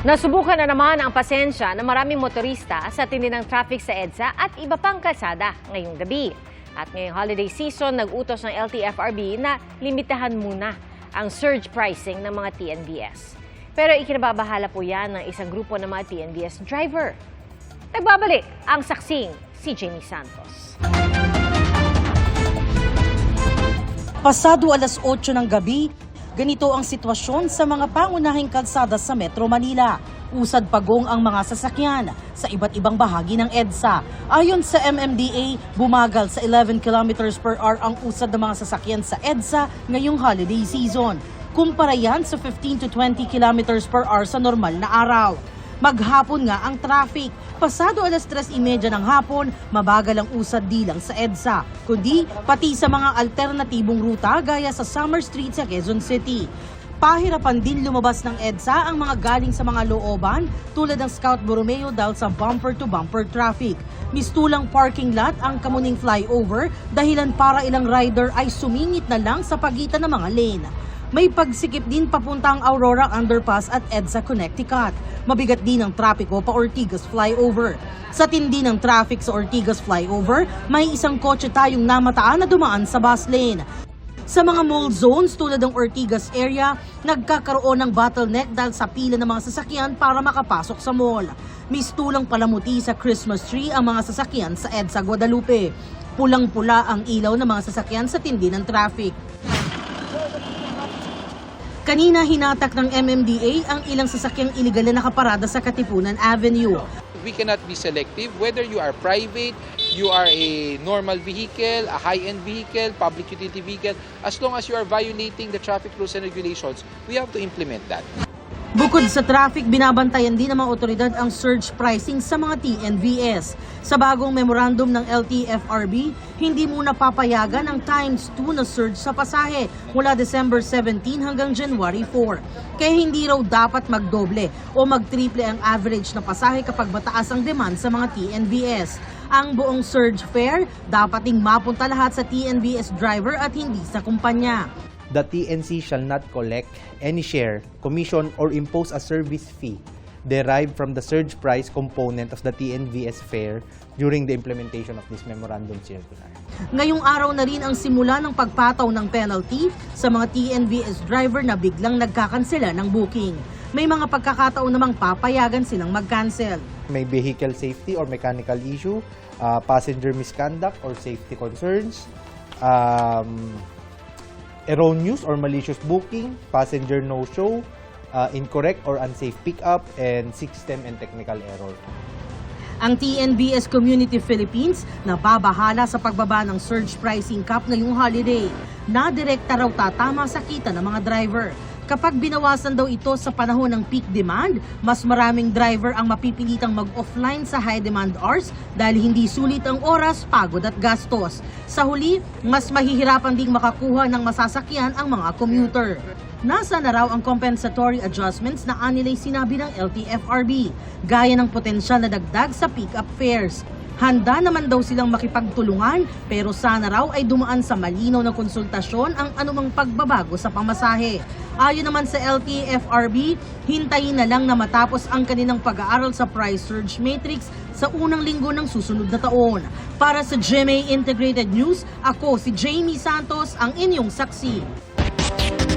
Nasubukan na naman ang pasensya ng maraming motorista sa tindi ng traffic sa EDSA at iba pang kalsada ngayong gabi. At ngayong holiday season, nag-utos ng LTFRB na limitahan muna ang surge pricing ng mga TNVS. Pero ikinababahala po yan ng isang grupo ng mga TNVS driver. Nagbabalik ang saksing si Jamie Santos. Pasado alas 8 ng gabi, ganito ang sitwasyon sa mga pangunahing kalsada sa Metro Manila. Usad pagong ang mga sasakyan sa iba't ibang bahagi ng EDSA. Ayon sa MMDA, bumagal sa 11 km per hour ang usad ng mga sasakyan sa EDSA ngayong holiday season. Kumpara yan sa 15 to 20 km per hour sa normal na araw. Maghapon nga ang traffic. Pasado alas 3:30 ng hapon, mabagal ang usad di lang sa EDSA, kundi pati sa mga alternatibong ruta gaya sa Summer Street sa Quezon City. Pahirapan din lumabas ng EDSA ang mga galing sa mga looban tulad ng Scout Borromeo dahil sa bumper-to-bumper traffic. Mistulang parking lot ang Kamuning flyover dahilan para ilang rider ay sumingit na lang sa pagitan ng mga lane. May pagsikip din papuntang Aurora Underpass at EDSA Connecticut. Mabigat din ang trapiko pa Ortigas flyover. Sa tindi ng traffic sa Ortigas flyover, may isang kotse tayong namataan na dumaan sa bus lane. Sa mga mall zones tulad ng Ortigas area, nagkakaroon ng bottleneck dahil sa pila ng mga sasakyan para makapasok sa mall. Mistulang palamuti sa Christmas tree ang mga sasakyan sa EDSA Guadalupe. Pulang-pula ang ilaw ng mga sasakyan sa tindi ng traffic. Kanina hinatak ng MMDA ang ilang sasakyang iligal na nakaparada sa Katipunan Avenue. We cannot be selective whether you are private, you are a normal vehicle, a high-end vehicle, public utility vehicle. As long as you are violating the traffic rules and regulations, we have to implement that. Bukod sa traffic, binabantayan din ng mga otoridad ang surge pricing sa mga TNVS. Sa bagong memorandum ng LTFRB, hindi muna papayagan ang ×2 na surge sa pasahe mula December 17 hanggang January 4. Kaya hindi raw dapat magdoble o magtriple ang average na pasahe kapag mataas ang demand sa mga TNVS. Ang buong surge fare dapat ding mapunta lahat sa TNVS driver at hindi sa kumpanya. The TNC shall not collect any share, commission, or impose a service fee derived from the surge price component of the TNVS fare during the implementation of this memorandum circular. Ngayong araw na rin ang simula ng pagpataw ng penalty sa mga TNVS driver na biglang nagkakansela ng booking. May mga pagkakataon namang papayagan silang mag-cancel. May vehicle safety or mechanical issue, passenger misconduct or safety concerns, erroneous or malicious booking, passenger no-show, incorrect or unsafe pickup, and system and technical error. Ang TNVS Community Philippines na babahala sa pagbaba ng surge pricing cap ngayong holiday na direkta raw tatama sa kita ng mga driver. Kapag binawasan daw ito sa panahon ng peak demand, mas maraming driver ang mapipilitang mag-offline sa high demand hours dahil hindi sulit ang oras, pagod at gastos. Sa huli, mas mahihirapan ding makakuha ng masasakyan ang mga commuter. Nasa na raw ang compensatory adjustments na anilay sinabi ng LTFRB, gaya ng potensyal na dagdag sa pick-up fares. Handa naman daw silang makipagtulungan pero sana raw ay dumaan sa malinaw na konsultasyon ang anumang pagbabago sa pamasahe. Ayon naman sa LTFRB, hintayin na lang na matapos ang kanilang pag-aaral sa price surge matrix sa unang linggo ng susunod na taon. Para sa GMA Integrated News, ako si Jamie Santos, ang inyong saksi.